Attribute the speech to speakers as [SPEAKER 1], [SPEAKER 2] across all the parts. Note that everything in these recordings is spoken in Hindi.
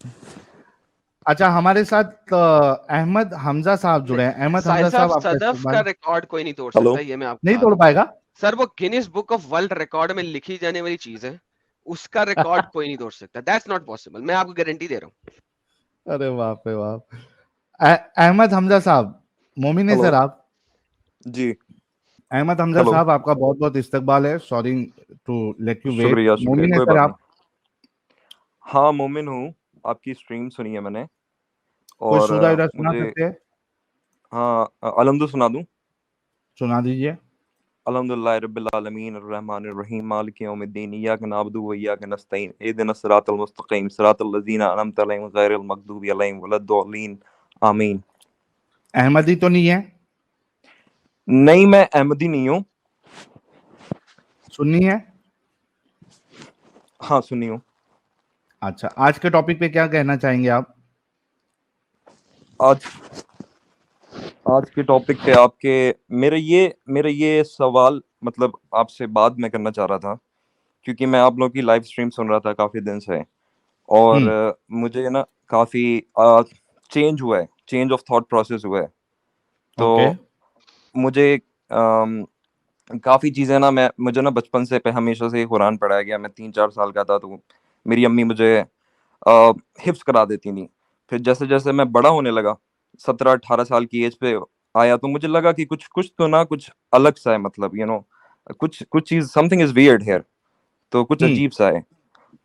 [SPEAKER 1] अच्छा, हमारे साथ अहमद हमजा साहब जुड़े हैं। अहमद
[SPEAKER 2] साहिल
[SPEAKER 1] हमजा
[SPEAKER 2] साहब,
[SPEAKER 1] साहब, आपका
[SPEAKER 2] सदफ का
[SPEAKER 1] इस्तकबाल।
[SPEAKER 2] रिकॉर्ड कोई नहीं तोड़
[SPEAKER 3] हेलो।
[SPEAKER 2] सकता, ये मैं आपको
[SPEAKER 1] नहीं
[SPEAKER 2] बता
[SPEAKER 1] तोड़
[SPEAKER 2] दूं।
[SPEAKER 1] पाएगा।
[SPEAKER 2] सर वो Guinness book of world record में लिखी जाने वाली चीज है, उसका रिकॉर्ड कोई नहीं तोड़ सकता। दैट्स नॉट पॉसिबल, मैं आपको गारंटी दे रहा हूँ।
[SPEAKER 1] अरे बाप रे बाप। अहमद हमजा साहब, मोमिन है
[SPEAKER 3] हेलो।
[SPEAKER 1] सर आप?
[SPEAKER 3] जी।
[SPEAKER 1] अहमद हमजा
[SPEAKER 3] हेलो।
[SPEAKER 1] साहब, आपका बहुत बहुत इस्तकबाल है। Sorry to let you wait.
[SPEAKER 3] शुक्रिया शुक्रिया,
[SPEAKER 1] मोमिन है
[SPEAKER 3] कोई
[SPEAKER 1] सर
[SPEAKER 3] बात नहीं।
[SPEAKER 1] आप?
[SPEAKER 3] हाँ, मोमिन हूँ। आपकी स्ट्रीम सुनी है मैंने।
[SPEAKER 1] कोई
[SPEAKER 3] और
[SPEAKER 1] सूरा यूरा सुना
[SPEAKER 3] मुझे,
[SPEAKER 1] सकते हैं?
[SPEAKER 3] हाँ, अलहम्दु सुना दूँ।
[SPEAKER 1] सुना दीजिए।
[SPEAKER 3] अल्हम्दुलिल्लाहि रब्बिल आलमीन अर्रहमानिर रहीम मालिकि यौमिद्दीन इय्याका नअबुदु व इय्याका नस्तईन इहदिनस सिरातल मुस्तकीम सिरातल लज़ीना अनअमता अलैहिम गैरिल मग़दूबि अलैहिम वलद्दॉलीन आमीन।
[SPEAKER 1] अहमदी तो नहीं है?
[SPEAKER 3] नहीं, मैं अहमदी नहीं हूँ।
[SPEAKER 1] सुन्नी है?
[SPEAKER 3] हाँ, सुन्नी हूँ।
[SPEAKER 1] अच्छा, आज के टॉपिक पे क्या कहना चाहेंगे आप?
[SPEAKER 3] आज आज के टॉपिक पे आपके मेरे ये सवाल मतलब आपसे बात मैं करना चाह रहा था, क्योंकि मैं आप लोगों की लाइव स्ट्रीम सुन रहा था काफी दिन से। और
[SPEAKER 1] हम्म।
[SPEAKER 3] मुझे ना काफी चेंज हुआ है, चेंज ऑफ थॉट प्रोसेस हुआ है।
[SPEAKER 1] ओके।
[SPEAKER 3] तो मुझे अम, काफी चीजें ना, मैं मुझे ना बचपन से पे हमेशा से कुरान पढ़ाया गया। मैं 3-4 साल का था तो मेरी अम्मी मुझे हिफ्स करा देती थी। फिर जैसे जैसे मैं बड़ा होने लगा, 17-18 साल की एज पे आया, तो मुझे लगा कि कुछ कुछ तो ना कुछ अलग सा है, मतलब कुछ कुछ चीज, समथिंग इज वियर्ड हियर। तो कुछ
[SPEAKER 1] हम्म।
[SPEAKER 3] अजीब सा है।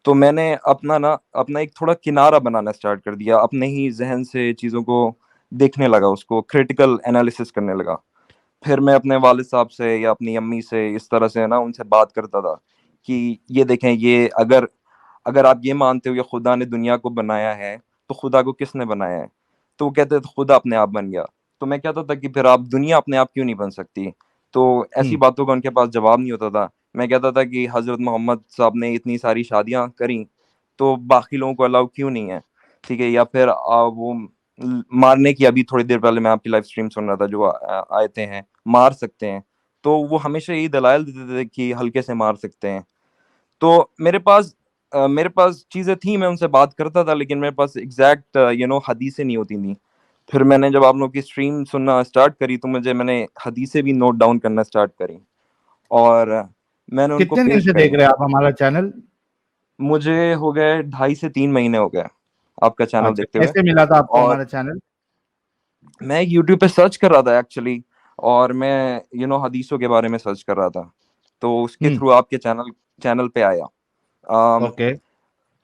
[SPEAKER 3] तो मैंने अपना एक थोड़ा किनारा बनाना स्टार्ट कर दिया, अपने ही जहन से चीज़ों को देखने लगा, उसको क्रिटिकल एनालिसिस करने लगा। फिर मैं अपने वालिद साहब से या अपनी अम्मी से इस तरह से ना उनसे बात करता था कि ये देखें, ये अगर अगर आप ये मानते हो कि खुदा ने दुनिया को बनाया है, तो खुदा को किसने बनाया है? तो वो कहते थे खुदा अपने आप बन गया। तो मैं कहता था कि फिर आप दुनिया अपने आप क्यों नहीं बन सकती? तो ऐसी
[SPEAKER 1] हम्म।
[SPEAKER 3] बातों का उनके पास जवाब नहीं होता था। मैं कहता था कि हज़रत मोहम्मद साहब ने इतनी सारी शादियाँ करी, तो बाकी लोगों को अलाउ क्यों नहीं है? ठीक है, या फिर वो मारने की, अभी थोड़ी देर पहले मैं आपकी लाइव स्ट्रीम सुन रहा था, जो आयतें हैं, मार सकते हैं। तो वो हमेशा यही दलाइल देते थे कि हल्के से मार सकते हैं। तो मेरे पास चीज़ें थी, मैं उनसे बात करता था, लेकिन मेरे पास एग्जैक्ट हदीसें नहीं होती थी। फिर मैंने जब आप लोग की स्ट्रीम सुनना स्टार्ट करी, तो मैंने हदीसें भी नोट डाउन करना स्टार्ट करी, और मैंने उनको
[SPEAKER 1] कितने दिन
[SPEAKER 3] पेश
[SPEAKER 1] से देख
[SPEAKER 3] करी।
[SPEAKER 1] रहे हैं आप हमारा चैनल?
[SPEAKER 3] मुझे हो गए 2.5 से 3 महीने हो गए आपका चैनल
[SPEAKER 1] अच्छा,
[SPEAKER 3] देखते हुए।
[SPEAKER 1] कैसे मिला था आपको
[SPEAKER 3] और
[SPEAKER 1] हमारा चैनल?
[SPEAKER 3] मैं यूट्यूब पे सर्च कर रहा था एक्चुअली, और मैं हदीसों के बारे में सर्च कर रहा था, तो उसके
[SPEAKER 1] हम्म।
[SPEAKER 3] थ्रू आपके चैनल चैनल पे आया।
[SPEAKER 1] Okay.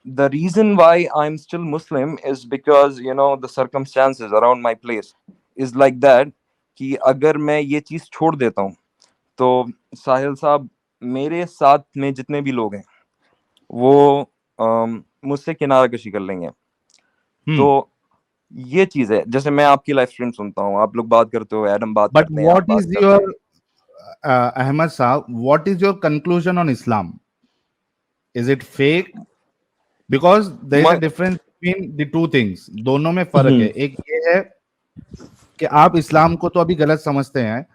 [SPEAKER 3] The reason why I'm still Muslim is because the circumstances around my place is like that, कि अगर मैं ये चीज छोड़ देता हूँ, तो साहिल साहब, मेरे साथ में जितने भी लोग हैं वो मुझसे किनारा कशी कर लेंगे। तो
[SPEAKER 1] हम्म।
[SPEAKER 3] ये चीज है, जैसे मैं आपकी लाइव स्ट्रीम सुनता हूँ, आप लोग बात करते हो, एडम बात
[SPEAKER 1] बट
[SPEAKER 3] करते हैं, आप
[SPEAKER 1] व्हाट
[SPEAKER 3] बात
[SPEAKER 1] इज
[SPEAKER 3] करते हैं।
[SPEAKER 1] Your, Ahmad sahab, what is your conclusion on Islam? Is it fake? Because there is a
[SPEAKER 3] main
[SPEAKER 1] difference between the two things. दोनों में फर्क है।
[SPEAKER 3] हम्म
[SPEAKER 1] एक ये है कि आप इस्लाम को तो अभी गलत समझते हैं।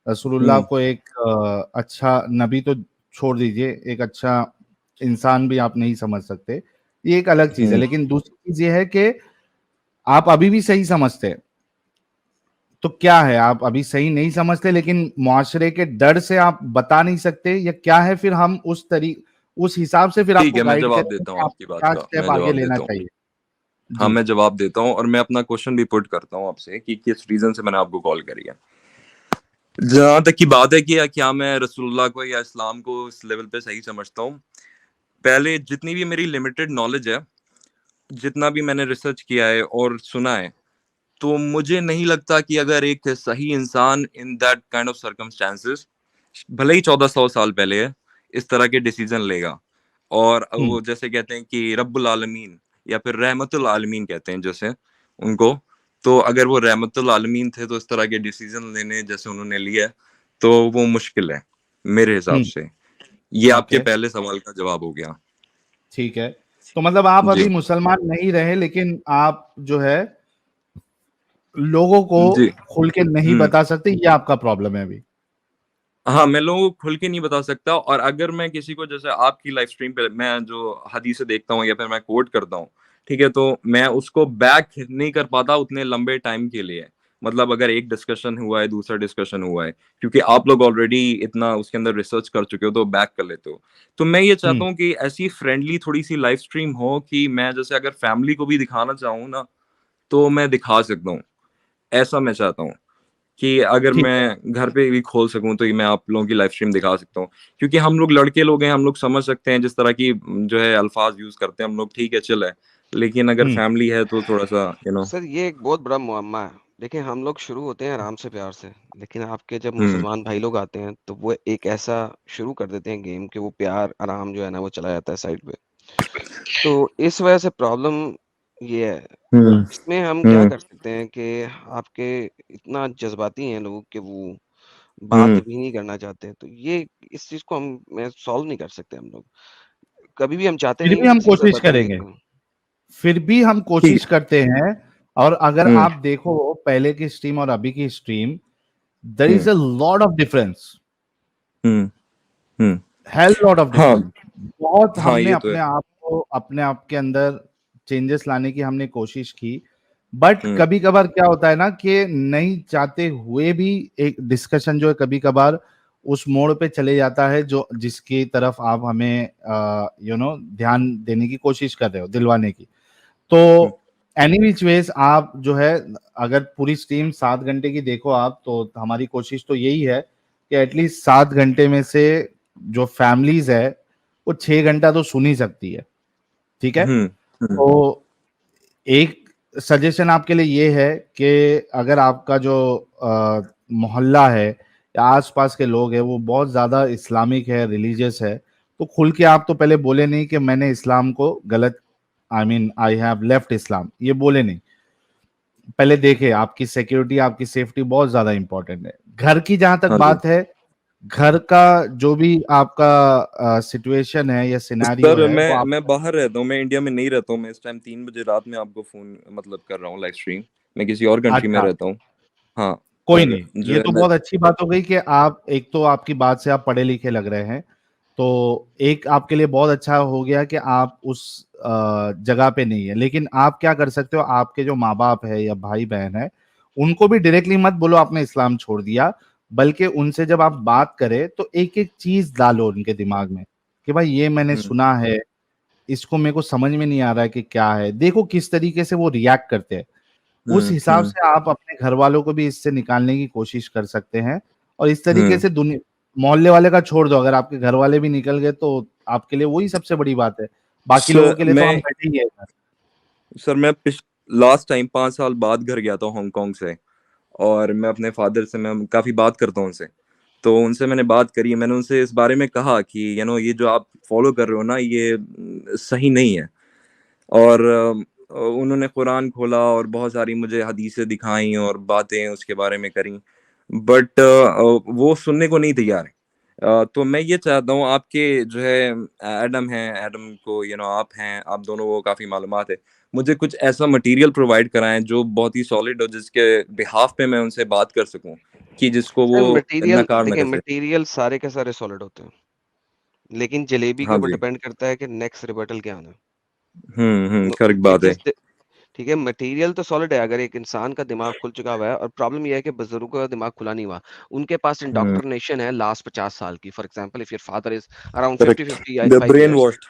[SPEAKER 1] रसूलुल्लाह
[SPEAKER 3] हम्म
[SPEAKER 1] को एक अच्छा नबी तो छोड़ दीजिए, एक अच्छा इंसान भी आप नहीं समझ सकते। ये एक अलग चीज है।
[SPEAKER 3] हम्म
[SPEAKER 1] लेकिन दूसरी चीज ये है कि आप अभी भी सही समझते हैं। तो क्या है, आप अभी सही नहीं समझते लेकिन मुआशरे के डर से आप बता नहीं सकते, या क्या है? फिर हम उस हिसाब से फिर
[SPEAKER 3] ठीक
[SPEAKER 1] आपको
[SPEAKER 3] है, मैं
[SPEAKER 1] गाइड
[SPEAKER 3] जवाब
[SPEAKER 1] करें
[SPEAKER 3] देता
[SPEAKER 1] कि
[SPEAKER 3] हूँ
[SPEAKER 1] आपको
[SPEAKER 3] आपकी बात
[SPEAKER 1] क्या
[SPEAKER 3] का,
[SPEAKER 1] स्टेप
[SPEAKER 3] मैं
[SPEAKER 1] आगे
[SPEAKER 3] जवाब
[SPEAKER 1] लेना
[SPEAKER 3] देता हूँ।
[SPEAKER 1] चाहिए।
[SPEAKER 3] हाँ,
[SPEAKER 1] जी।
[SPEAKER 3] मैं जवाब देता हूँ, और मैं अपना क्वेश्चन भी पुट करता हूँ आपसे कि किस रीजन से मैंने आपको कॉल करी है। जहां तक की बात है कि क्या मैं रसूलुल्लाह को या इस्लाम को इस लेवल पे सही समझता हूँ, पहले जितनी भी मेरी लिमिटेड नॉलेज है, जितना भी मैंने रिसर्च किया है और सुना है, तो मुझे नहीं लगता कि अगर एक सही इंसान in that kind of circumstances, भले ही 1400 साल पहले है, इस तरह के डिसीजन लेगा। और
[SPEAKER 1] हम्म।
[SPEAKER 3] वो जैसे कहते हैं कि रब्बुल आलमीन या फिर रहमतुल आलमीन कहते हैं जैसे उनको, तो अगर वो रहमतुल आलमीन थे, तो इस तरह के डिसीजन लेने जैसे उन्होंने लिया है, तो वो मुश्किल है मेरे हिसाब
[SPEAKER 1] हम्म।
[SPEAKER 3] से। ये आपके
[SPEAKER 1] ओके।
[SPEAKER 3] पहले सवाल का जवाब हो गया।
[SPEAKER 1] ठीक है। तो मतलब आप
[SPEAKER 3] जी।
[SPEAKER 1] अभी मुसलमान नहीं रहे, लेकिन आप जो है लोगों को
[SPEAKER 3] जी।
[SPEAKER 1] खुल के नहीं
[SPEAKER 3] हम्म।
[SPEAKER 1] बता सकते, ये आपका प्रॉब्लम है अभी।
[SPEAKER 3] हाँ, मैं लोगों को खुल के नहीं बता सकता, और अगर मैं किसी को, जैसे आपकी लाइव स्ट्रीम पे मैं जो हदीसें देखता हूँ या फिर मैं कोट करता हूँ, ठीक है, तो मैं उसको बैक नहीं कर पाता उतने लंबे टाइम के लिए। मतलब अगर एक डिस्कशन हुआ है, दूसरा डिस्कशन हुआ है, क्योंकि आप लोग ऑलरेडी इतना उसके अंदर रिसर्च कर चुके हो तो बैक कर लेते हो। तो मैं ये चाहता हूँ कि ऐसी फ्रेंडली थोड़ी सी लाइव स्ट्रीम हो कि मैं जैसे अगर फैमिली को भी दिखाना चाहूँ ना तो मैं दिखा सकता हूँ। ऐसा मैं चाहता हूँ कि अगर
[SPEAKER 1] ठीक है।
[SPEAKER 3] मैं घर पे भी खोल सकूं तो ये मैं आप लोगों की लाइव स्ट्रीम दिखा सकता हूँ, क्योंकि हम लोग लड़के लोग हैं, हम लोग समझ सकते हैं जिस तरह की जो है अल्फाज यूज करते हैं हम लोग, ठीक है चिल है, लेकिन अगर
[SPEAKER 1] हम्म
[SPEAKER 3] फैमिली है तो थोड़ा सा
[SPEAKER 2] सर ये एक बहुत बड़ा मुअम्मा है। देखिए हम लोग शुरू होते हैं आराम से प्यार से, लेकिन आपके जब
[SPEAKER 3] हम्म
[SPEAKER 2] मुसलमान भाई लोग आते हैं तो वो एक ऐसा शुरू कर देते हैं गेम कि वो प्यार आराम जो है ना वो चला जाता है साइड पे। तो इस वजह से प्रॉब्लम ये है।
[SPEAKER 3] हम्म
[SPEAKER 2] इसमें हम क्या
[SPEAKER 3] हम्म
[SPEAKER 2] कर सकते हैं कि आपके इतना जज्बाती हैं लोग कि वो बात
[SPEAKER 3] हम्म
[SPEAKER 2] भी नहीं करना चाहते, तो ये इस चीज को हम मैं सॉल्व नहीं कर सकते हम लोग। कभी भी हम चाहते
[SPEAKER 1] फिर
[SPEAKER 2] नहीं
[SPEAKER 1] भी
[SPEAKER 2] कि
[SPEAKER 1] हम
[SPEAKER 2] किसी के साथ
[SPEAKER 1] कोशिश
[SPEAKER 2] बदतमीजी
[SPEAKER 1] करेंगे,
[SPEAKER 2] करें।
[SPEAKER 1] फिर भी हम
[SPEAKER 3] ठीक
[SPEAKER 1] कोशिश करते हैं। और अगर
[SPEAKER 3] हम्म
[SPEAKER 1] आप देखो पहले की स्ट्रीम और अभी की stream, there is
[SPEAKER 3] hmm
[SPEAKER 1] a lot of difference,
[SPEAKER 3] hmm hmm
[SPEAKER 1] hell lot of
[SPEAKER 3] हाँ
[SPEAKER 1] डिफरेंस। बहुत
[SPEAKER 3] हाँ
[SPEAKER 1] हमने
[SPEAKER 3] ये तो है।
[SPEAKER 1] अपने आप को अपने आप के अंदर चेंजेस लाने की हमने कोशिश की, बट
[SPEAKER 3] हम्म
[SPEAKER 1] कभी कभार क्या होता है ना कि नहीं चाहते हुए भी एक डिस्कशन जो है कभी कभार उस मोड़ पे चले जाता है जो जिसकी तरफ आप हमें ध्यान देने की कोशिश कर रहे हो, दिलवाने की। तो
[SPEAKER 3] हम्म
[SPEAKER 1] एनी विच वेज आप जो है, अगर पूरी स्ट्रीम 7 घंटे की देखो आप, तो हमारी कोशिश तो यही है कि एटलीस्ट 7 घंटे में से जो फैमिलीज है वो 6 घंटा तो सुन ही सकती है। ठीक है।
[SPEAKER 3] हम्म हम्म
[SPEAKER 1] तो एक सजेशन आपके लिए ये है कि अगर आपका जो मोहल्ला है या आसपास के लोग हैं वो बहुत ज्यादा इस्लामिक है, रिलीजियस है, तो खुल के आप तो पहले बोले नहीं कि मैंने इस्लाम को गलत, आई हैव लेफ्ट इस्लाम, ये बोले नहीं। पहले देखे आपकी सिक्योरिटी, आपकी सेफ्टी बहुत ज्यादा इंपॉर्टेंट है। घर की जहां तक
[SPEAKER 3] हाँ जी
[SPEAKER 1] बात है, घर का जो भी आपका सिचुएशन है या सिनेरियो
[SPEAKER 3] सर,
[SPEAKER 1] है वो आप।
[SPEAKER 3] मैं बाहर रहता हूँ, मैं इंडिया में नहीं रहता हूँ। मैं इस टाइम 3 बजे रात में आपको फोन मतलब कर रहा हूँ लाइव स्ट्रीम। मैं किसी और कंट्री में
[SPEAKER 1] अच्छा,
[SPEAKER 3] रहता हूँ। हाँ।
[SPEAKER 1] कोई
[SPEAKER 3] पर
[SPEAKER 1] नहीं,
[SPEAKER 3] जो
[SPEAKER 1] ये
[SPEAKER 3] है
[SPEAKER 1] तो
[SPEAKER 3] मैं
[SPEAKER 1] बहुत अच्छी बात हो गई कि आप, एक तो आपकी बात से आप पढ़े लिखे लग रहे हैं, तो एक आपके लिए बहुत अच्छा हो गया कि आप उस जगह पे नहीं है। लेकिन आप क्या कर सकते हो, आपके जो माँ बाप है या भाई बहन है उनको भी डायरेक्टली मत बोलो आपने इस्लाम छोड़ दिया, बल्कि उनसे जब आप बात करें तो एक एक चीज डालो उनके दिमाग में कि भाई ये मैंने
[SPEAKER 3] हम्म
[SPEAKER 1] सुना है, इसको मेरे को समझ में नहीं आ रहा है कि क्या है, देखो किस तरीके से वो रिएक्ट करते हैं। उस हिसाब
[SPEAKER 3] हम्म
[SPEAKER 1] से आप अपने घर वालों को भी इससे निकालने की कोशिश कर सकते हैं। और इस तरीके
[SPEAKER 3] हम्म
[SPEAKER 1] से दुनिया, मोहल्ले वाले का छोड़ दो, अगर आपके घर वाले भी निकल गए तो आपके लिए वही सबसे बड़ी बात है। बाकी लोगों
[SPEAKER 3] सर
[SPEAKER 1] के लिए तो हम
[SPEAKER 3] मैं
[SPEAKER 1] बैठे ही है इधर।
[SPEAKER 3] सर मैं लास्ट टाइम 5 साल बाद घर गया था हांगकांग से, और मैं अपने फादर से मैं काफी बात करता हूँ उनसे। तो उनसे मैंने बात करी, मैंने उनसे इस बारे में कहा कि ये जो आप फॉलो कर रहे हो ना, ये सही नहीं है। और उन्होंने कुरान खोला और बहुत सारी मुझे हदीसें दिखाई और बातें उसके बारे में करी, बट वो सुनने को नहीं तैयार है। तो मैं ये चाहता हूँ आपके जो है एडम है, एडम को आप हैं, आप दोनों को काफ़ी मालूमात है, मुझे कुछ ऐसा मटेरियल प्रोवाइड कराएं जो बहुत ही सॉलिड हो, जिसके बिहाफ पे मैं उनसे बात कर सकूं कि जिसको वो
[SPEAKER 2] सर मटेरियल
[SPEAKER 3] नकार ना
[SPEAKER 2] देखिए,
[SPEAKER 3] कर सके।
[SPEAKER 2] मटेरियल सारे के सारे सॉलिड होते हैं, लेकिन जलेबी के
[SPEAKER 3] हाँ
[SPEAKER 2] ऊपर
[SPEAKER 3] जी।
[SPEAKER 2] डिपेंड करता है कि नेक्स्ट रिबटल क्या आना है।
[SPEAKER 3] करेक्ट
[SPEAKER 2] ये
[SPEAKER 3] बात है।
[SPEAKER 2] चीज ठीक है, मटेरियल तो सॉलिड है अगर एक इंसान का दिमाग खुल चुका हुआ है, और प्रॉब्लम ये है कि बुजुर्गों का दिमाग खुला नहीं हुआ। उनके पास
[SPEAKER 3] हम्म
[SPEAKER 2] इंडोक्ट्रिनेशन है लास्ट 50 साल की। For example if your father is around 50
[SPEAKER 3] correct,
[SPEAKER 2] 55
[SPEAKER 3] brain
[SPEAKER 2] years,
[SPEAKER 3] washed.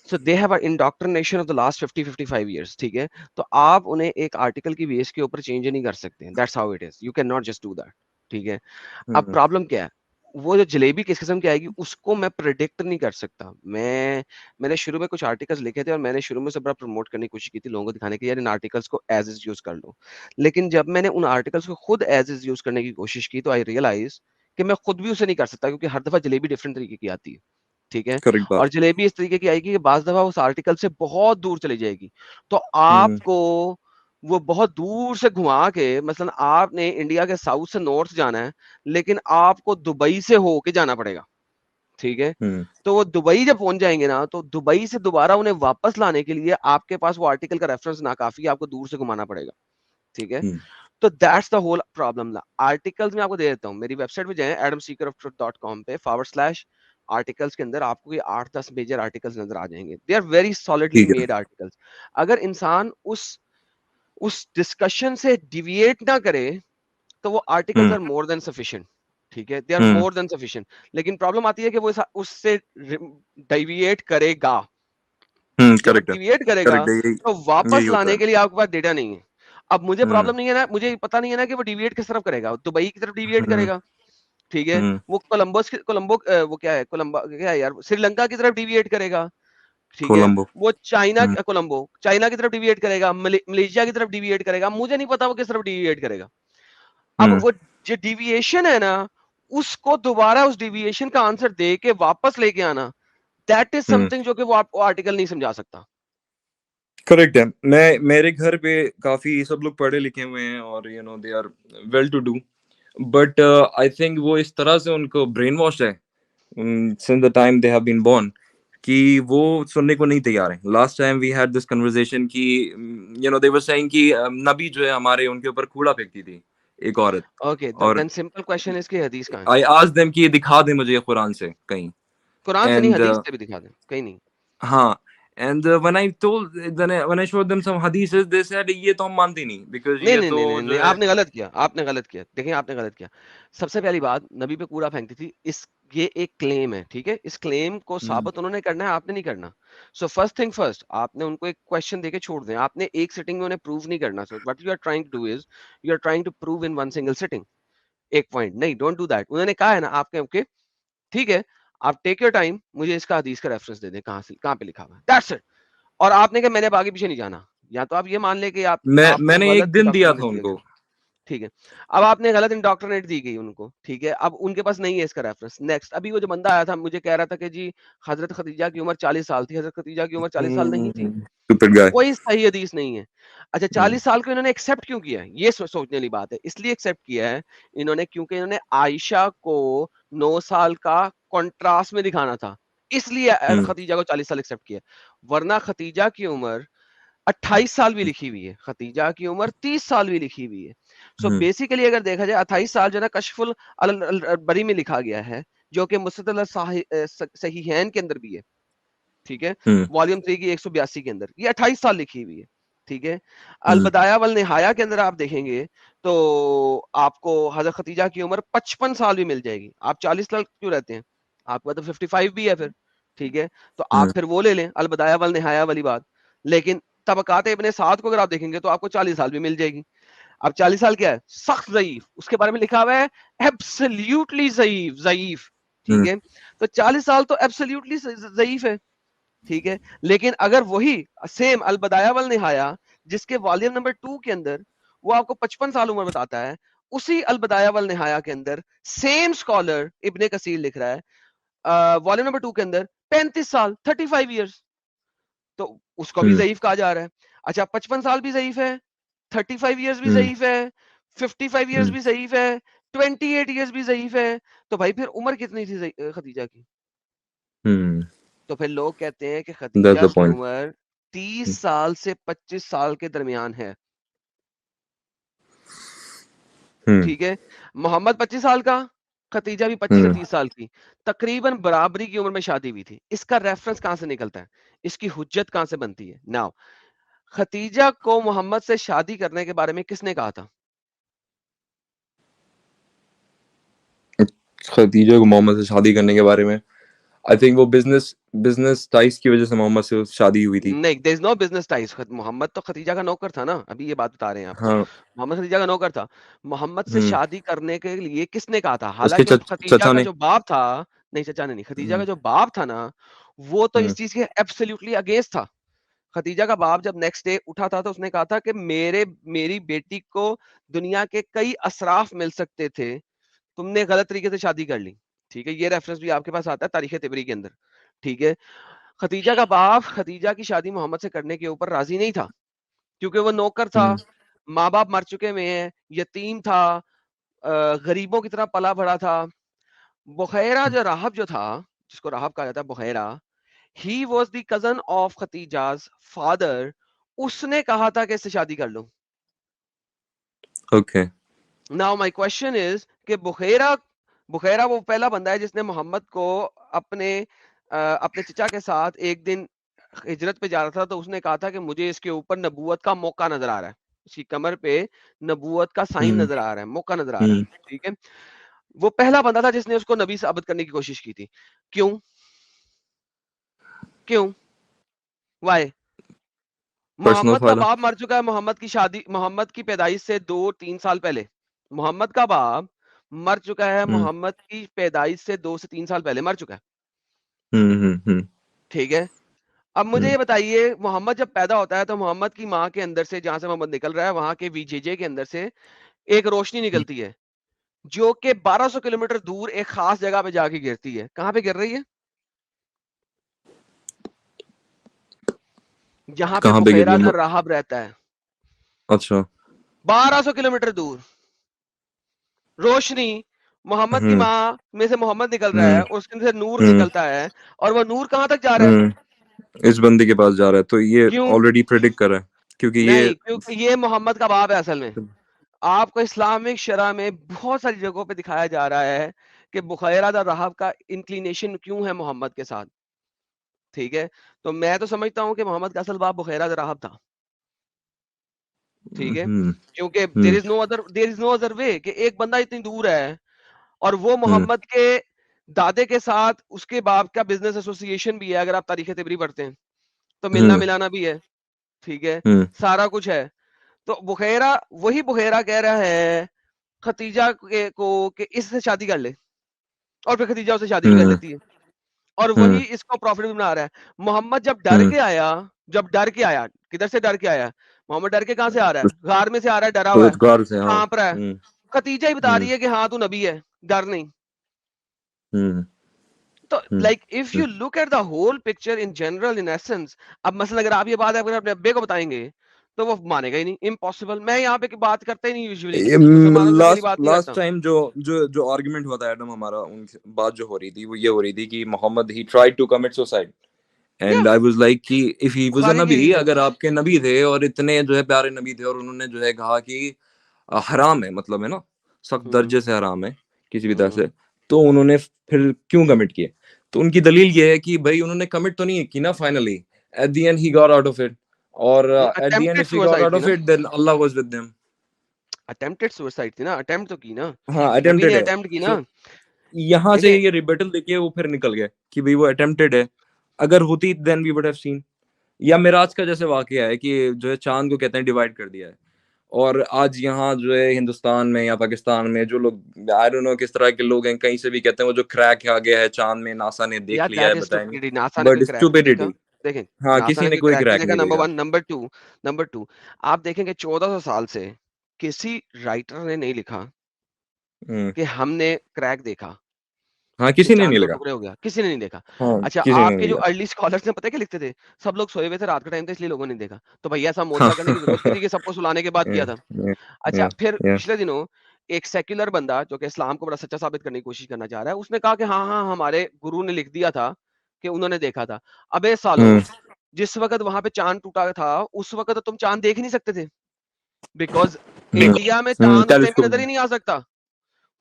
[SPEAKER 2] So they have indoctrination of the last 50 55 years। ठीक है, तो आप उन्हें एक आर्टिकल की बेस के ऊपर चेंज नहीं कर सकते। That's how it is, you can not just do that. ठीक है, अब
[SPEAKER 3] हम्म
[SPEAKER 2] प्रॉब्लम क्या है, वो जो जलेबी किस किस्म की आएगी उसको मैं प्रिडिक्ट नहीं कर सकता। मैंने शुरू में कुछ आर्टिकल्स लिखे थे और मैंने शुरू में से बड़ा प्रमोट करने की कोशिश की थी लोगों को दिखाने के लिए, यार इन आर्टिकल्स को एज इज यूज कर लो। लेकिन जब मैंने उन आर्टिकल्स को खुद एज इज यूज करने की कोशिश की तो आई रियलाइज कि मैं खुद भी उसे नहीं कर सकता, क्योंकि हर दफा जलेबी डिफरेंट तरीके की आती है। ठीक है,
[SPEAKER 3] करेक्ट
[SPEAKER 2] और
[SPEAKER 3] बात।
[SPEAKER 2] जलेबी इस तरीके की आएगी कि बाज दफा उस आर्टिकल से बहुत दूर चली जाएगी। तो
[SPEAKER 3] हम्म
[SPEAKER 2] आपको वो बहुत दूर से घुमा के, मसलन आपने इंडिया के साउथ से नॉर्थ जाना है, लेकिन आपको दुबई से होके जाना पड़ेगा। ठीक है,
[SPEAKER 3] हम्म
[SPEAKER 2] तो वो दुबई जब पहुंच जाएंगे ना, तो दुबई से दोबारा उन्हें वापस लाने के लिए आपके पास वो आर्टिकल का रेफरेंस ना काफी, आपको दूर से घुमाना पड़ेगा। ठीक है,
[SPEAKER 3] हम्म
[SPEAKER 2] तो that's the whole problem. Articles मैं आपको दे देता हूँ, मेरी वेबसाइट पे जाएं adamseekerofTruth.com पे आर्टिकल्स के अंदर आपको ये 8-10 मेजर आर्टिकल्स नजर आ जाएंगे, दे आर वेरी सॉलिडली
[SPEAKER 3] ठीक है।
[SPEAKER 2] Made articles. अगर इंसान उस डिस्कशन से डिविएट ना करे तो वो articles are more than sufficient, ठीक है, they are more than sufficient. लेकिन प्रॉब्लम आती है कि वो उससे डिविएट करेगा, जब वो
[SPEAKER 3] करेक्ट है,
[SPEAKER 2] डिविएट करेगा
[SPEAKER 3] करेक्ट है, यही
[SPEAKER 2] तो वापस
[SPEAKER 3] यही होता
[SPEAKER 2] लाने
[SPEAKER 3] है।
[SPEAKER 2] के लिए आपके पास डेटा नहीं है। अब मुझे
[SPEAKER 3] हम्म
[SPEAKER 2] प्रॉब्लम नहीं है ना, मुझे पता नहीं है ना कि वो डिविएट किस तरफ करेगा, दुबई की तरफ डिविएट
[SPEAKER 3] हम्म
[SPEAKER 2] करेगा, ठीक है,
[SPEAKER 3] हम्म
[SPEAKER 2] वो वो क्या है, कोलंबो क्या है यार, श्रीलंका की तरफ डिविएट करेगा, ठीक है,
[SPEAKER 3] कोलंबो।
[SPEAKER 2] वो चाइना,
[SPEAKER 3] हम्म
[SPEAKER 2] कोलंबो चाइना की तरफ डिविएट करेगा, मलेशिया की तरफ डिविएट करेगा, मुझे नहीं पता वो किस तरफ डिविएट करेगा। अब
[SPEAKER 3] हम्म
[SPEAKER 2] वो जो डिविएशन है ना, उसको दोबारा उस डिविएशन का आंसर दे के वापस लेके आना, दैट इज
[SPEAKER 3] हम्म
[SPEAKER 2] समथिंग जो कि वो आपको आर्टिकल नहीं समझा सकता।
[SPEAKER 3] करेक्ट है। मैं मेरे घर पे काफी सब लोग पढ़े लिखे हुए हैं और they are well to do, but I think वो इस तरह से उनको ब्रेन वॉश है since the time they have been born कि वो सुनने को नहीं तैयार है। Last time we had this conversation कि दे वर सेइंग कि नबी जो है हमारे, उनके ऊपर कूड़ा फेंकती थी एक औरत।
[SPEAKER 2] ओके,
[SPEAKER 3] और
[SPEAKER 2] देन सिंपल क्वेश्चन इज कि हदीस कहाँ है?
[SPEAKER 3] आई आस्क्ड देम कि ये दिखा दे मुझे कुरान से कहीं।
[SPEAKER 2] कुरान से नहीं,
[SPEAKER 3] एंड
[SPEAKER 2] हदीस से भी दिखा दें, कहीं नहीं।
[SPEAKER 3] हाँ, and when I showed them some hadiths, they said ये तो हम मानते नहीं because
[SPEAKER 2] नहीं
[SPEAKER 3] ये
[SPEAKER 2] नहीं
[SPEAKER 3] तो
[SPEAKER 2] नहीं नहीं
[SPEAKER 3] जो
[SPEAKER 2] नहीं,
[SPEAKER 3] है।
[SPEAKER 2] आपने गलत किया, आपने गलत किया, देखिए आपने गलत किया। सबसे पहली बात, नबी पे कूड़ा फेंकती थी, इस ये एक क्लेम है, ठीक है, इस क्लेम को
[SPEAKER 3] हम्म
[SPEAKER 2] साबित उन्होंने करना है, आपने नहीं करना। सो फर्स्ट थिंग फर्स्ट, आपने उनको एक क्वेश्चन देके छोड़ दें, आपने एक सिटिंग में उन्हें प्रूव नहीं करना। So what you are trying to do is you are trying to prove in one single sitting एक पॉइंट। नहीं, डोंट डू दैट। उन्होंने कहा है ना आपके, ओके ठीक है, आप टेक योर टाइम, मुझे इसका हदीस का रेफरेंस दे दें, कहां से, कहां पे लिखा हुआ है, दैट्स इट। और आपने कहा मैंने अब आगे पीछे नहीं जाना, या तो आप ये मान ले कि आपको
[SPEAKER 3] मैंने एक
[SPEAKER 2] गलत
[SPEAKER 3] दिन दिया था
[SPEAKER 2] इंडोक्ट्रिनेट किया गया,
[SPEAKER 3] उनको।
[SPEAKER 2] ठीक है, अब आपने गलत इंडोक्ट्रिनेट दी गई उनको, ठीक है, अब उनके पास नहीं है इसका रेफरेंस। नेक्स्ट, अभी वो जो बंदा आया था मुझे कह रहा था कि जी हजरत खदीजा की उम्र 40 साल थी, हजरत खदीजा की उम्र 40 साल नहीं थी,
[SPEAKER 3] Stupid guy।
[SPEAKER 2] कोई सही हदीस नहीं है। अच्छा,
[SPEAKER 3] हम्म
[SPEAKER 2] 40 साल को इन्होंने एक्सेप्ट क्यों किया है, ये सोचने वाली बात है। इसलिए एक्सेप्ट किया है इन्होंने क्योंकि इन्होंने आयशा को 9 साल का कॉन्ट्रास्ट में दिखाना था, इसलिए
[SPEAKER 3] हम्म
[SPEAKER 2] खतीजा को 40 साल एक्सेप्ट किया। वरना खतीजा की उम्र 28 साल भी लिखी हुई है, खतीजा की उम्र 30 साल भी लिखी हुई है। सो
[SPEAKER 3] हम्म
[SPEAKER 2] बेसिकली अगर देखा जाए 28 साल जो है ना कशफुल बरी में लिखा गया है, जो कि मुस्तदल सहीहैन के अंदर भी है, ठीक है,
[SPEAKER 3] हम्म
[SPEAKER 2] वॉल्यूम 3 की 182 के अंदर ये 28 साल लिखी हुई है, ठीक है।
[SPEAKER 3] हम्म
[SPEAKER 2] अलबदाया वल निहाया के अंदर आप देखेंगे तो आपको हजरत खतीजा की उम्र 55 साल भी मिल जाएगी। आप 40 साल क्यों रहते हैं, आपके पास तो 55 भी है फिर, ठीक है, तो आप
[SPEAKER 3] हम्म
[SPEAKER 2] फिर वो ले लें अलबदाया वल निहाया वाली बात। लेकिन तबकात इब्ने साद को अगर आप देखेंगे तो आपको 40 साल भी मिल जाएगी। अब 40 साल क्या है, सख्त ज़ईफ, उसके बारे में लिखा हुआ है एब्सोल्युटली ज़ईफ, ज़ईफ, ठीक
[SPEAKER 3] हम्म
[SPEAKER 2] है, तो 40 साल तो एब्सोल्युटली ज़ईफ है, ठीक है। लेकिन अगर वही सेम अलबदाया वल निहाया जिसके वॉल्यूम नंबर 2 के अंदर वो आपको 55 साल उम्र बताता है, उसी अलबदाया वल निहाया के अंदर सेम स्कॉलर इब्ने कसीर लिख रहा है वॉल्यूम नंबर 2 के अंदर 35 साल, 35 इयर्स, तो उसको भी
[SPEAKER 3] हम्म
[SPEAKER 2] ज़ईफ कहा जा रहा है। अच्छा, 55 साल भी ज़ईफ है, 35 इयर्स भी
[SPEAKER 3] हम्म
[SPEAKER 2] ज़ईफ है, 55 इयर्स
[SPEAKER 3] हम्म
[SPEAKER 2] भी ज़ईफ है, 28 इयर्स भी ज़ईफ है, तो भाई फिर उम्र कितनी थी खदीजा की?
[SPEAKER 3] हम्म
[SPEAKER 2] तो फिर लोग कहते हैं कि
[SPEAKER 3] That's
[SPEAKER 2] खदीजा
[SPEAKER 3] the
[SPEAKER 2] की
[SPEAKER 3] point।
[SPEAKER 2] उम्र 30 साल से 25 साल के दरमियान है,
[SPEAKER 3] हम्म
[SPEAKER 2] ठीक है। मोहम्मद 25 साल का, खदीजा भी 25 से
[SPEAKER 3] हम्म
[SPEAKER 2] 30 साल की, तकरीबन बराबरी की उम्र में शादी हुई थी। इसका रेफरेंस कहां से निकलता है, इसकी हुज्जत कहां से बनती है? नाउ, खदीजा को मोहम्मद से शादी करने के बारे में किसने कहा था?
[SPEAKER 3] खदीजा को मोहम्मद से शादी करने के बारे में, आई थिंक वो बिजनेस बिजनेस टाइज की वजह से मोहम्मद से शादी हुई थी।
[SPEAKER 2] नहीं, there is no business ties. Muhammad तो खदीजा का नौकर था ना, अभी ये बात बता रहे हैं आपको।
[SPEAKER 3] हाँ।
[SPEAKER 2] मोहम्मद खदीजा का नौकर था। मोहम्मद से
[SPEAKER 3] हम्म
[SPEAKER 2] शादी करने के लिए किसने कहा था?
[SPEAKER 3] उसके
[SPEAKER 2] हालांकि खदीजा
[SPEAKER 3] चचा
[SPEAKER 2] का
[SPEAKER 3] ने।
[SPEAKER 2] जो बाप था, नहीं चचा ने नहीं, खदीजा का
[SPEAKER 3] हम्म
[SPEAKER 2] जो बाप था ना, वो तो
[SPEAKER 3] हम्म
[SPEAKER 2] इस चीज के एब्सोल्युटली अगेंस्ट था। खदीजा का बाप जब नेक्स्ट डे उठा था तो उसने कहा था कि मेरी बेटी को दुनिया के कई असराफ मिल सकते थे, तुमने गलत तरीके से शादी कर ली, ठीक है। ये रेफरेंस भी आपके पास आता है तारीख तिबरी के अंदर, ठीक है। खदीजा का बाप खदीजा की शादी मोहम्मद से करने के ऊपर राजी नहीं था, क्योंकि वो नौकर था,
[SPEAKER 3] हम्म
[SPEAKER 2] माँ बाप मर चुके हुए हैं, यतीम था, गरीबों की तरह पला बड़ा था। बुखैरा जो राहब जो था, जिसको राहब कहा जाता है बुखैरा, he was the cousin of Khadija's father, उसने कहा था कि इससे शादी कर लो।
[SPEAKER 3] Okay.
[SPEAKER 2] Now my question is कि बुखैरा बुखैरा वो पहला बंदा है जिसने मोहम्मद को अपने चचा के साथ एक दिन हिजरत पे जा रहा था, तो उसने कहा था कि मुझे इसके ऊपर नबूवत का मौका नजर आ रहा है, इसकी कमर पे नबूवत का साइन नजर आ रहा है, मौका नजर आ रहा है, ठीक है। वो पहला बंदा था जिसने उसको नबी साबित करने की कोशिश की थी। क्यों क्यों वाई?
[SPEAKER 3] पर्सनल
[SPEAKER 2] मोहम्मद का
[SPEAKER 3] फायदा।
[SPEAKER 2] बाप मर चुका है, मोहम्मद की पैदाइश से 2-3 साल पहले मोहम्मद का बाप मर चुका है, मोहम्मद की पैदाइश से 2 से 3 साल पहले मर चुका है, ठीक है। अब मुझे ये बताइए, मोहम्मद जब पैदा होता है तो मोहम्मद की माँ के अंदर से, जहां से मोहम्मद निकल रहा है वहां के वीजेजे के अंदर से एक रोशनी निकलती है जो कि 1200 किलोमीटर दूर एक खास जगह पे जाके गिरती है। कहां पे गिर रही है? जहां पे
[SPEAKER 3] कहाँ पे गिरी
[SPEAKER 2] बुखैरा
[SPEAKER 3] है?
[SPEAKER 2] द राहब रहता है,
[SPEAKER 3] अच्छा।
[SPEAKER 2] 1200 किलोमीटर दूर। रोशनी मोहम्मद की
[SPEAKER 3] हम्म
[SPEAKER 2] माँ में से मोहम्मद निकल रहा है,
[SPEAKER 3] हम्म
[SPEAKER 2] उसके अंदर से नूर
[SPEAKER 3] हम्म
[SPEAKER 2] निकलता है, और वो नूर कहां तक जा रहा है?
[SPEAKER 3] इस बंदे के पास जा रहा है, तो ये
[SPEAKER 2] क्यों?
[SPEAKER 3] ऑलरेडी प्रेडिक्ट कर रहा है, क्योंकि ये
[SPEAKER 2] नहीं, क्योंकि ये मोहम्मद का बाप है असल में। आपको इस्लामिक शरह में बहुत सारी जगहों पे दिखाया जा रहा है कि बुखैरा द राहब का इंक्लिनेशन क्यों है मोहम्मद के साथ, ठीक है। तो मैं तो समझता हूं कि मोहम्मद का असल बाप बुखैरा द राहब था, ठीक है,
[SPEAKER 3] हम्म
[SPEAKER 2] क्योंकि
[SPEAKER 3] hmm
[SPEAKER 2] there is no other way कि एक बंदा इतनी दूर है और वो
[SPEAKER 3] हम्म
[SPEAKER 2] मोहम्मद के दादे के साथ उसके बाप का बिजनेस एसोसिएशन भी है, अगर आप तारीख तिबरी पढ़ते हैं तो मिलना
[SPEAKER 3] हम्म
[SPEAKER 2] मिलाना भी है, ठीक है,
[SPEAKER 3] हम्म
[SPEAKER 2] सारा कुछ है। तो बुखैरा, वही बुखैरा कह रहा है खतीजा को कि इससे शादी कर ले, और फिर खतीजा उससे शादी भी कर
[SPEAKER 3] हम्म
[SPEAKER 2] लेती है, और वही
[SPEAKER 3] हम्म
[SPEAKER 2] इसको प्रॉफिट भी बना रहा है। मोहम्मद
[SPEAKER 3] हम्म
[SPEAKER 2] जब डर के आया, किधर से डर के आया? मोहम्मद डर के कहां से आ रहा है? गार में से आ रहा है, डरा हुआ है,
[SPEAKER 3] रोजगार से, हाँ।
[SPEAKER 2] कांप रहा है। खतीजा ही बता
[SPEAKER 3] हम्म
[SPEAKER 2] रही है कि हाँ तू नबी है, डर नहीं।
[SPEAKER 3] हम्म
[SPEAKER 2] तो
[SPEAKER 3] hmm
[SPEAKER 2] like if you look at the whole picture in general in essence, अब मसलन अगर आप ये बात अगर अपने अब्बे को बताएंगे तो वो मानेगा ही नहीं, इम्पॉसिबल। मैं यहाँ पे की बात करता ही नहीं यूजुअली, मुसलमानों से पहली
[SPEAKER 3] लास्ट
[SPEAKER 2] बात नहीं
[SPEAKER 3] लास्ट
[SPEAKER 2] करता।
[SPEAKER 3] टाइम जो जो जो आर्गुमेंट हुआ था एडम हमारा, उनसे बात जो हो रही थी वो ये हो रही थी कि Mohammed he tried to commit suicide,
[SPEAKER 2] या
[SPEAKER 3] एंड आई वाज लाइक कि if he was a
[SPEAKER 2] Bukhari की
[SPEAKER 3] नबी,
[SPEAKER 2] हदीस है।
[SPEAKER 3] अगर आपके नबी थे और इतने जो है प्यारे नबी थे और उन्होंने जो है कहा कि हराम है, मतलब है ना, सख्त
[SPEAKER 2] हम्म
[SPEAKER 3] दर्जे से हराम है किसी भी तरह
[SPEAKER 2] हम्म
[SPEAKER 3] से, तो उन्होंने फिर क्यों कमिट किए? तो उनकी दलील ये है कि भाई उन्होंने कमिट तो नहीं की ना finally, at the end he got out of it, और at the end
[SPEAKER 2] attempted
[SPEAKER 3] if he got
[SPEAKER 2] suicide
[SPEAKER 3] out
[SPEAKER 2] थी
[SPEAKER 3] ऑफ
[SPEAKER 2] ना,
[SPEAKER 3] it then Allah was with them.
[SPEAKER 2] Attempted suicide थी ना, अटेम्प्ट तो की ना,
[SPEAKER 3] हाँ,
[SPEAKER 2] नबी ने
[SPEAKER 3] अटेम्प्टेड है।
[SPEAKER 2] अटेम्प्ट की ना।
[SPEAKER 3] सो यहाँ से
[SPEAKER 2] देखें,
[SPEAKER 3] ये रिबेटल देके वो फिर निकल गए कि भाई वो अटेम्प्टेड है, अगर होती then we would have seen. या मिराज का जैसे वाकया है कि जो है चांद को कहते हैं डिवाइड कर दिया है, और आज यहाँ जो है हिंदुस्तान में या पाकिस्तान में जो लोग आई डोंट नो किस तरह के लोग हैं, कहीं से भी कहते हैं वो जो क्रैक आ गया है चांद में, नासा ने देख
[SPEAKER 2] यार
[SPEAKER 3] लिया है,
[SPEAKER 2] दैट इज
[SPEAKER 3] बताएंगे,
[SPEAKER 2] स्टुपिडिटी, नासा ने कोई
[SPEAKER 3] बट
[SPEAKER 2] क्रैक नहीं देखा।
[SPEAKER 3] स्टूपिडिटी।
[SPEAKER 2] देखें,
[SPEAKER 3] हाँ,
[SPEAKER 2] नासा
[SPEAKER 3] किसी
[SPEAKER 2] ने
[SPEAKER 3] ने
[SPEAKER 2] कोई
[SPEAKER 3] कोई
[SPEAKER 2] क्रैक नहीं
[SPEAKER 3] क्रैक
[SPEAKER 2] देखा,
[SPEAKER 3] नहीं
[SPEAKER 2] नंबर
[SPEAKER 3] देखा।
[SPEAKER 2] वन। नंबर टू, आप देखेंगे 1400 साल से किसी राइटर ने नहीं लिखा
[SPEAKER 3] हम्म
[SPEAKER 2] कि हमने क्रैक देखा
[SPEAKER 3] हाँ,
[SPEAKER 2] कि
[SPEAKER 3] किसी ने
[SPEAKER 2] चांद
[SPEAKER 3] नहीं
[SPEAKER 2] दो
[SPEAKER 3] लगा।
[SPEAKER 2] टुकड़े हो गया, किसी ने नहीं देखा।
[SPEAKER 3] हाँ,
[SPEAKER 2] अच्छा,
[SPEAKER 3] किसी ने
[SPEAKER 2] आपके
[SPEAKER 3] नहीं
[SPEAKER 2] जो
[SPEAKER 3] लगा।
[SPEAKER 2] अर्ली स्कॉलर्स ने पता है क्या लिखते थे? सब लोग सोए हुए थे रात का टाइम था इसलिए लोगों ने नहीं देखा। तो भैया ऐसा
[SPEAKER 3] हाँ
[SPEAKER 2] मोर्चा करने की जरूरत नहीं थी कि सबको सुलाने के बाद किया था। अच्छा, फिर
[SPEAKER 3] या
[SPEAKER 2] पिछले दिनों एक सेक्युलर बंदा जो कि इस्लाम को बड़ा सच्चा साबित करने की कोशिश करना चाह रहा है, उसने कहा कि हाँ हाँ हमारे गुरु ने लिख दिया था कि उन्होंने देखा था। अबे सालो, जिस वक्त वहां पे चांद टूटा था उस वक्त तो तुम चांद देख ही नहीं सकते थे, बिकॉज इंडिया में चांद उस टाइम पे नजर ही
[SPEAKER 3] टेलीस्कोप।
[SPEAKER 2] नहीं आ सकता।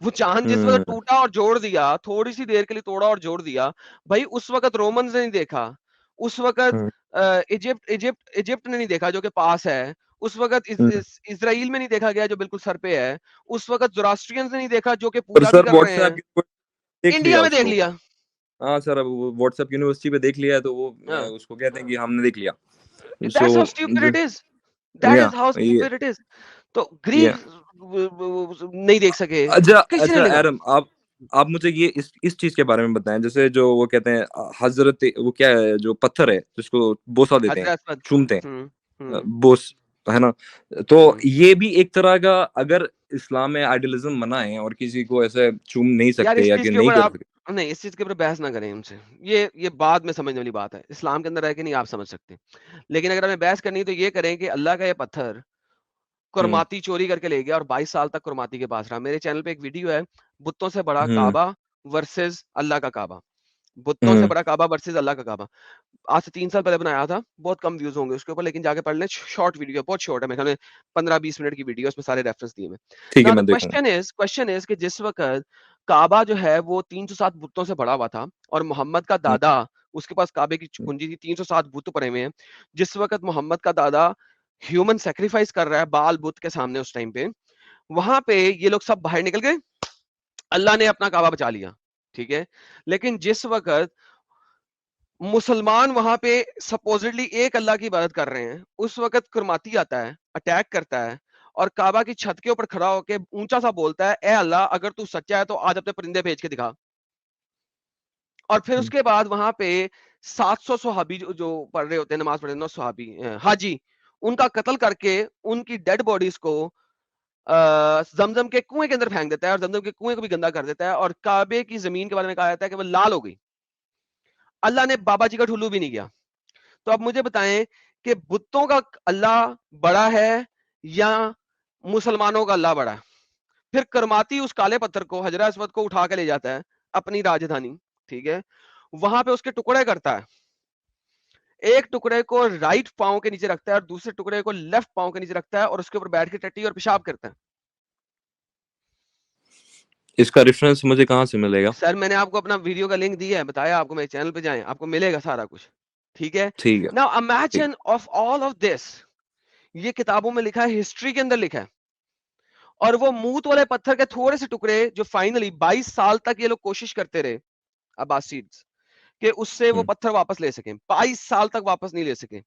[SPEAKER 2] वो चांद जिस वक्त टूटा और जोड़ दिया, थोड़ी सी देर के लिए तोड़ा और जोड़ दिया, भाई उस वक्त रोमन्स ने नहीं देखा, उस वक्त इजिप्ट ने नहीं देखा जो कि पास है, उस वक्त इजराइल में नहीं देखा गया जो बिल्कुल सर पे है, उस वक्त जोरास्ट्रियंस ने नहीं देखा जो कि
[SPEAKER 3] पर
[SPEAKER 2] पूजा भी
[SPEAKER 3] सर
[SPEAKER 2] कर रहे
[SPEAKER 3] व्हाट्सएप
[SPEAKER 2] हैं,
[SPEAKER 3] देख
[SPEAKER 2] इंडिया
[SPEAKER 3] लिया
[SPEAKER 2] में देख
[SPEAKER 3] उसको।
[SPEAKER 2] लिया।
[SPEAKER 3] हाँ सर, अब वो व्हाट्सएप यूनिवर्सिटी पे देख लिया है, तो वो
[SPEAKER 2] हाँ,
[SPEAKER 3] उसको कहते हैं कि हमने देख लिया। So
[SPEAKER 2] that's how stupid it is, that
[SPEAKER 3] या
[SPEAKER 2] इज हाउ
[SPEAKER 3] ये
[SPEAKER 2] स्टूपिड इट इज। तो
[SPEAKER 3] या
[SPEAKER 2] ग्रीक नहीं देख सके,
[SPEAKER 3] अच्छा
[SPEAKER 2] किसी ने
[SPEAKER 3] अच्छा
[SPEAKER 2] लिखा।
[SPEAKER 3] एरम, आप मुझे ये इस चीज के बारे में बताएं, जैसे जो वो कहते हैं हजरत, वो क्या है जो पत्थर है जिसको बोसा देते हैं,
[SPEAKER 2] हजरत असवद।
[SPEAKER 3] चूमते हैं,
[SPEAKER 2] हम्म हम्म
[SPEAKER 3] बोस, है ना, तो
[SPEAKER 2] हम्म
[SPEAKER 3] ये भी एक तरह का, अगर इस्लाम में आइडियलिज्म मना है और किसी को ऐसे चूम नहीं
[SPEAKER 2] यार
[SPEAKER 3] सकते
[SPEAKER 2] इस
[SPEAKER 3] या
[SPEAKER 2] चीज
[SPEAKER 3] कि
[SPEAKER 2] के
[SPEAKER 3] नहीं
[SPEAKER 2] ऊपर
[SPEAKER 3] कर
[SPEAKER 2] आप
[SPEAKER 3] सकते।
[SPEAKER 2] नहीं, इस चीज के ऊपर बहस ना करें हमसे। ये बाद में समझने वाली बात है, इस्लाम के अंदर रह के नहीं आप समझ सकते। लेकिन अगर हमें बहस करनी है तो ये करें कि अल्लाह का ये पत्थर
[SPEAKER 3] हम्म
[SPEAKER 2] कुरमाती चोरी करके ले गया और 22 साल तक कुरमाती के पास रहा। मेरे चैनल पे एक वीडियो है, बुत्तों से बड़ा
[SPEAKER 3] हम्म
[SPEAKER 2] काबा वर्सेस अल्लाह का काबा, बुत्तों से
[SPEAKER 3] हम्म
[SPEAKER 2] बड़ा काबा वर्सेस अल्लाह का काबा। आज से 3 साल पहले बनाया था, बहुत कम व्यूज होंगे उसके ऊपर, लेकिन जाके पढ़ लें, शॉर्ट वीडियो है, बहुत शॉर्ट है, मेरे ख्याल में 15-20 मिनट की वीडियो, उसमें सारे रेफरेंस दिए हुए।
[SPEAKER 3] ठीक है,
[SPEAKER 2] नाउ द
[SPEAKER 3] मैं देखूंगा।
[SPEAKER 2] क्वेश्चन इज कि जिस वक्त काबा जो है वो 307 बुतों से भरा हुआ था और मोहम्मद का दादा उसके पास काबे की कुंजी थी, 307 बुत पड़े हुए हैं। जिस वक्त मोहम्मद का दादा ह्यूमन सैक्रिफाइस कर रहा है बाल बुत के सामने उस टाइम पे, वहां पे ये लोग सब बाहर निकल गए, अल्लाह ने अपना काबा बचा लिया, ठीक है। लेकिन जिस वक्त मुसलमान वहां पे सपोजिटली एक अल्लाह की इबादत कर रहे हैं, उस वक्त कुरमाती आता है, अटैक करता है और काबा की छत के ऊपर खड़ा होकर ऊंचा सा बोलता है, ए अल्लाह अगर तू सच्चा है तो आज अपने परिंदे भेज के दिखा। और फिर उसके बाद वहां पे 700 सहाबी जो पढ़ रहे होते हैं, नमाज पढ़ रहे हैं, सहाबी हाजी, उनका कत्ल करके उनकी डेड बॉडीज को जमजम के कुएं के अंदर फेंक देता है और जमजम के कुएं को भी गंदा कर देता है और काबे की जमीन के बारे में कहा जाता है कि वो लाल हो गई। अल्लाह ने बाबा जी का ठुल्लू भी नहीं किया। तो अब मुझे बताएं कि बुतों का अल्लाह बड़ा है या मुसलमानों का अल्लाह बड़ा है? फिर करमाती उस काले पत्थर को, हजरा अस्वद को उठा के ले जाता है अपनी राजधानी, ठीक है। वहां पे उसके टुकड़े करता है, एक टुकड़े को राइट पांव के नीचे रखता है और दूसरे टुकड़े को लेफ्ट पांव के नीचे रखता है और उसके ऊपर बैठ के टट्टी और पेशाब करता है।
[SPEAKER 3] इसका रेफरेंस मुझे कहां से मिलेगा?
[SPEAKER 2] सर मैंने आपको अपना वीडियो का लिंक दिया है, बताया आपको, मेरे चैनल पे जाएं, आपको मिलेगा सारा कुछ, ठीक है।
[SPEAKER 3] ठीक है।
[SPEAKER 2] Now imagine of all of this, ये किताबों में लिखा है, हिस्ट्री के अंदर लिखा है, और वो मूत वाले पत्थर के थोड़े से टुकड़े जो फाइनली 22 साल तक ये लोग कोशिश करते रहे अब्बासीड्स कि उससे वो पत्थर वापस ले सकें, 22 साल तक वापस नहीं ले सके,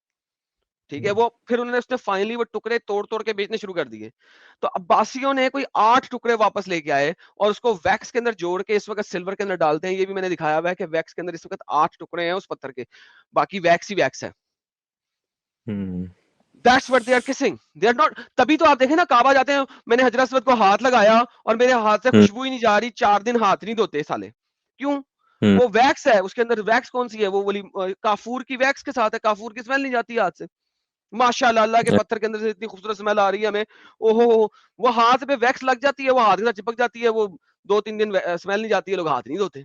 [SPEAKER 2] ठीक है। वो फिर उन्होंने उसने फाइनली वो टुकड़े तोड़ तोड़ के बेचने शुरू कर दिए। तो अब्बासियों ने कोई 8 टुकड़े वापस लेके आए और उसको वैक्स के अंदर जोड़ के इस वक्त सिल्वर के अंदर डालते हैं। ये भी मैंने दिखाया हुआ है कि वैक्स के अंदर इस वक्त 8 टुकड़े हैं उस पत्थर के, बाकी वैक्स ही वैक्स है। That's what they are kissing. They are not. तभी तो आप देखें ना, काबा जाते हैं, मैंने हजरत अस्वद को हाथ लगाया और मेरे हाथ से खुशबू ही नहीं जा रही, 4 दिन हाथ नहीं धोते साले। क्यों? वो वैक्स है, उसके अंदर वैक्स कौन सी है, वो वाली काफूर की वैक्स के साथ है, काफूर की स्मेल नहीं जाती हाथ से। माशाल्लाह, अल्लाह के पत्थर के अंदर से इतनी खूबसूरत स्मेल आ रही है हमें, ओहो, वो हाथ पे वैक्स लग जाती है, वो हाथ के साथ चिपक जाती है, वो 2-3 दिन स्मेल नहीं जाती है, लोग हाथ नहीं धोते।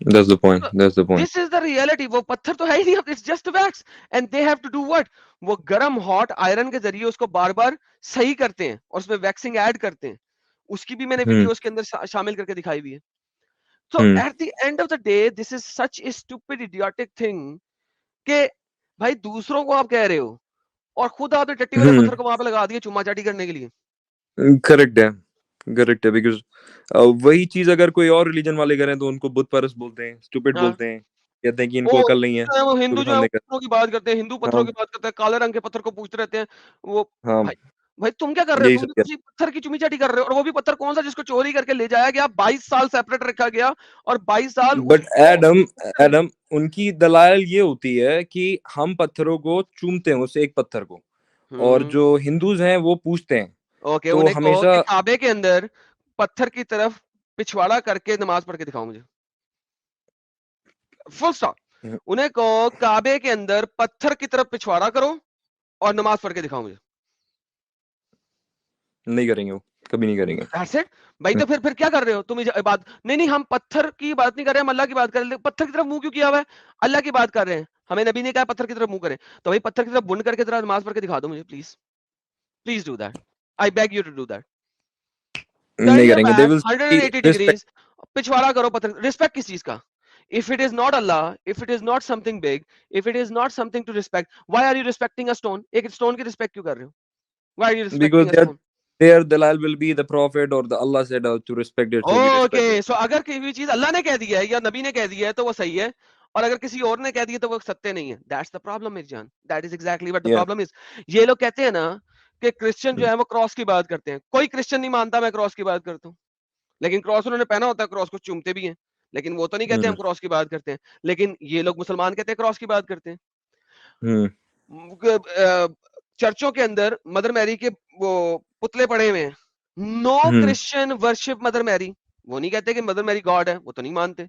[SPEAKER 3] That's the point. That's the point.
[SPEAKER 2] This is the reality. वो पत्थर तो है ही नहीं, it's just wax and they have to do what? वो गरम हॉट आयरन के जरिए उसको बार-बार सही करते हैं और उसमें वैक्सिंग ऐड करते हैं। उसकी भी मैंने वीडियो उसके अंदर शामिल करके दिखाई हुई है। So at the end of the day, this is such a stupid, idiotic thing कि भाई दूसरों को आप कह रहे हो और खुद आपने टट्टी वाले पत्थर को वहां पे लगा दिया चुम्मा चाटी करने के लिए।
[SPEAKER 3] करेक्ट है, करेक्ट है, बिकॉज वही चीज अगर कोई और रिलीजन वाले करें तो उनको बुत परस्त बोलते हैं, स्टूपिड बोलते हैं, कहते हैं कि इनको अकल नहीं है।
[SPEAKER 2] वो हिंदू जो है
[SPEAKER 3] हमने
[SPEAKER 2] पत्थरों की बात करते हैं, हिंदू पत्थरों की बात करते हैं, काले रंग के पत्थर को पूछते रहते हैं। वो भाई तुम क्या कर रहे हो? तुम भी किसी पत्थर की चुमी चाटी कर रहे हो, और वो भी पत्थर कौन सा जिसको चोरी करके ले जाया गया, 22 साल सेपरेट रखा गया और 22 साल।
[SPEAKER 3] बट एडम उनकी दलाल ये होती है कि हम पत्थरों को चूमते हैं, उस एक पत्थर को, और जो हिंदूज हैं वो पूछते हैं।
[SPEAKER 2] ओके,
[SPEAKER 3] तो
[SPEAKER 2] उन्हें
[SPEAKER 3] हमेशा
[SPEAKER 2] कहो कि काबे के अंदर पत्थर की तरफ पिछवाड़ा करके नमाज पढ़ के दिखाओ मुझे, फुल स्टॉप। उन्हें कहो काबे के अंदर पत्थर की तरफ पिछवाड़ा करो और नमाज पढ़ के दिखाओ मुझे।
[SPEAKER 3] नहीं करेंगे, वो कभी नहीं करेंगे।
[SPEAKER 2] That's it? भाई तो फिर क्या कर रहे हो तुम? बात नहीं, हम पत्थर की बात नहीं कर रहे, हम अल्लाह की बात कर रहे हैं। पत्थर की तरफ मुंह क्यों किया हुआ है? अल्लाह की बात कर रहे हैं, हमें नबी ने कहा पत्थर की तरफ मुंह करें, तो भाई पत्थर की तरफ बुन करके जरा नमाज पढ़ के दिखा दो मुझे, please please do that, I beg you to do that.
[SPEAKER 3] नहीं करेंगे, they will
[SPEAKER 2] 180 डिग्रीज पिछवाड़ा करो पत्थर। रिस्पेक्ट किस चीज का? If it is not Allah, if it is not something big, if it is not something to respect, why are you respecting a stone? एक stone की respect क्यों कर रहे हो? Why are you respecting a stone?
[SPEAKER 3] Their dalal will be the prophet or the Allah said to respect it.
[SPEAKER 2] Okay, so अगर कोई चीज अल्लाह ने कह दिया है या नबी ने कह दिया है तो वो सही है, और अगर किसी और ने कह दिया तो वो सत्य नहीं है। That's the problem, मेरी जान। That is exactly what the problem is. ये लोग कहते हैं ना कि क्रिश्चियन जो है वो क्रॉस की बात करते हैं। कोई क्रिश्चियन नहीं मानता मैं क्रॉस की बात करता हूँ, लेकिन क्रॉस उन्होंने पहना होता है, क्रॉस को चूमते भी हैं, लेकिन वो तो नहीं कहते हम क्रॉस की बात करते हैं। लेकिन ये लोग मुसलमान कहते हैं क्रॉस की बात करते हैं। चर्चों के अंदर मदर मैरी के वो पुतले पड़े हुए हैं। No Christian worship Mother Mary. वो नहीं कहते कि मदर मैरी गॉड है, वो तो नहीं मानते,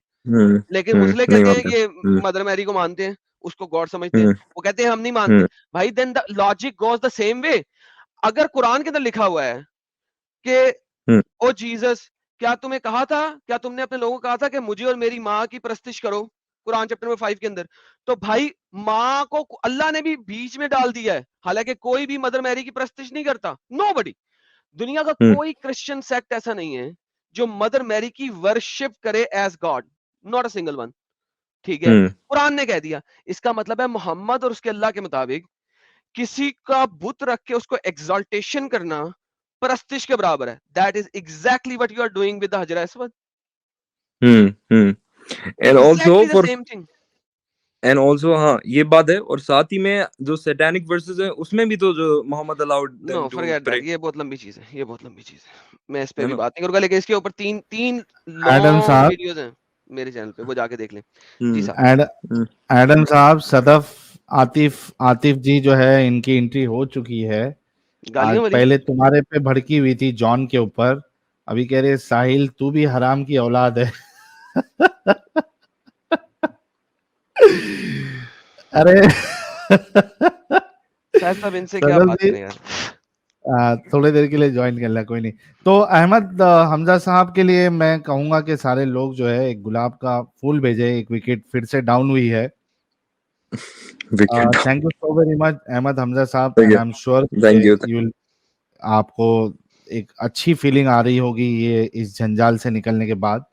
[SPEAKER 2] लेकिन मुस्लिम कहते हैं ये मदर मैरी को मानते हैं, उसको गॉड समझते हैं। वो कहते हैं हम नहीं मानते। भाई then the logic goes the same way. अगर कुरान के अंदर लिखा हुआ है कि ओ जीसस, क्या तुम्हें कहा था, क्या तुमने अपने लोगों को कहा था कि मुझे और मेरी माँ की परस्तिश करो, कुरान चैप्टर नंबर 5 के अंदर, तो भाई माँ को अल्लाह ने भी बीच में डाल दिया है। हालांकि कोई भी मदर मैरी की परस्तिश नहीं करता, नोबडी। दुनिया का कोई क्रिश्चियन सेक्ट ऐसा नहीं है जो मदर मैरी की वर्शिप करे as God, not a single one, ठीक है। कुरान ने कह दिया, इसका मतलब है मोहम्मद और उसके अल्लाह के मुताबिक किसी का बुत रख के उसको एक्सॉल्टेशन करना परस्तिश के बराबर है। That is exactly what you are doing with the Hajar Aswad,
[SPEAKER 3] and also
[SPEAKER 2] exactly the
[SPEAKER 3] for
[SPEAKER 2] same thing.
[SPEAKER 3] And also हाँ ये बात है, और साथ ही में जो सैटेनिक वर्सेस है उसमें भी तो जो Muhammad allowed them
[SPEAKER 2] no
[SPEAKER 3] to
[SPEAKER 2] forget
[SPEAKER 3] pray,
[SPEAKER 2] that, ये बहुत लंबी चीज है, ये बहुत लंबी चीज है, मैं इस पे
[SPEAKER 3] है
[SPEAKER 2] भी
[SPEAKER 3] ना।
[SPEAKER 2] बात नहीं करूंगा। लेकिन इसके ऊपर तीन तीन
[SPEAKER 1] एडम
[SPEAKER 2] लॉन्ग
[SPEAKER 1] साहब,
[SPEAKER 2] वीडियोस हैं मेरे चैनल पे, वो जाके देख लें। जी
[SPEAKER 3] हम्म
[SPEAKER 2] साहब।
[SPEAKER 1] एड, एडम साहब, सदफ आतिफ आतिफ जी जो है, इनकी एंट्री हो चुकी है। आज
[SPEAKER 2] गालियां वाली।
[SPEAKER 1] पहले तुम्हारे पे भड़की हुई थी जॉन के ऊपर, अभी कह रहे साहिल तू भी हराम की औलाद है। अरे
[SPEAKER 2] शायद साहब इनसे क्या
[SPEAKER 1] सदफ
[SPEAKER 2] बात
[SPEAKER 1] जी,
[SPEAKER 2] करें यार।
[SPEAKER 1] थोड़ी देर के लिए ज्वाइन कर लिया, कोई नहीं। तो अहमद हमजा साहब के लिए मैं कहूंगा कि सारे लोग जो है एक गुलाब का फूल भेजे, एक विकेट फिर से डाउन हुई है।
[SPEAKER 3] Wicket.
[SPEAKER 1] Thank you so very much Ahmad Hamza sahab,
[SPEAKER 3] thank
[SPEAKER 1] and
[SPEAKER 3] you,
[SPEAKER 1] I am sure
[SPEAKER 3] thank you.
[SPEAKER 1] You आपको एक अच्छी फीलिंग आ रही होगी ये इस जंजाल से निकलने के बाद।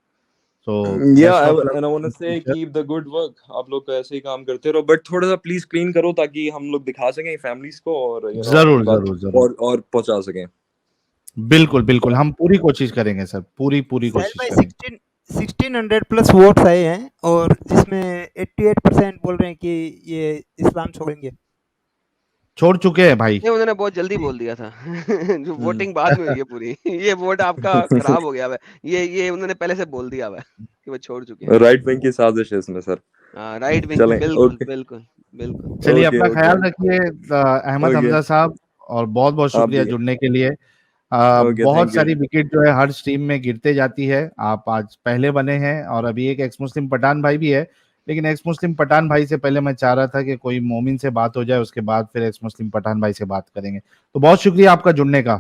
[SPEAKER 1] तो
[SPEAKER 3] या
[SPEAKER 1] best of
[SPEAKER 3] and I want to say
[SPEAKER 1] luck.
[SPEAKER 3] Keep the good work, आप लोग तो ऐसे ही काम करते रहो, बट थोड़ा सा प्लीज क्लीन करो ताकि हम लोग दिखा सकें फैमिलीज को, और यू नो आपकी
[SPEAKER 1] जरूर
[SPEAKER 3] बात
[SPEAKER 1] जरूर जरूर,
[SPEAKER 3] और पहुंचा सकें।
[SPEAKER 1] बिल्कुल बिल्कुल, हम पूरी कोशिश करेंगे सर, पूरी पूरी
[SPEAKER 4] साहिल
[SPEAKER 1] कोशिश
[SPEAKER 4] भाई
[SPEAKER 1] करेंगे।
[SPEAKER 4] 1600 प्लस वोट्स आए हैं, और जिसमें 88% बोल रहे हैं कि ये इस्लाम छोड़ेंगे।
[SPEAKER 1] छोड़ चुके हैं भाई।
[SPEAKER 2] ये उन्होंने बहुत जल्दी बोल दिया था। जो वोटिंग बाद में हुई है पूरी, ये वोट आपका खराब हो गया है। ये उन्होंने पहले से बोल दिया हुआ है कि वो छोड़ चुके हैं।
[SPEAKER 3] राइट विंग की साजिश है इसमें सर।
[SPEAKER 2] राइट विंग,
[SPEAKER 3] चलें,
[SPEAKER 2] बिल्कुल
[SPEAKER 3] ओके
[SPEAKER 2] बिल्कुल बिल्कुल।
[SPEAKER 1] चलिए
[SPEAKER 3] ओके
[SPEAKER 1] अपना
[SPEAKER 3] ओके
[SPEAKER 1] ख्याल रखिए अहमद
[SPEAKER 3] ओके
[SPEAKER 1] हमजा साहब, और बहुत बहुत
[SPEAKER 3] आप
[SPEAKER 1] शुक्रिया
[SPEAKER 3] भी,
[SPEAKER 1] जुड़ने के लिए।
[SPEAKER 3] ओके
[SPEAKER 1] बहुत
[SPEAKER 3] थैंक यू।
[SPEAKER 1] सारी विकेट जो है हर स्ट्रीम में गिरते जाती है, आप आज पहले बने हैं, और अभी एक एक्स मुस्लिम पठान भाई भी है, लेकिन एक्स मुस्लिम पठान भाई से पहले मैं चाह रहा था कि कोई मोमिन से बात हो जाए, उसके बाद फिर एक्स मुस्लिम पठान भाई से बात करेंगे। तो बहुत शुक्रिया आपका जुड़ने का।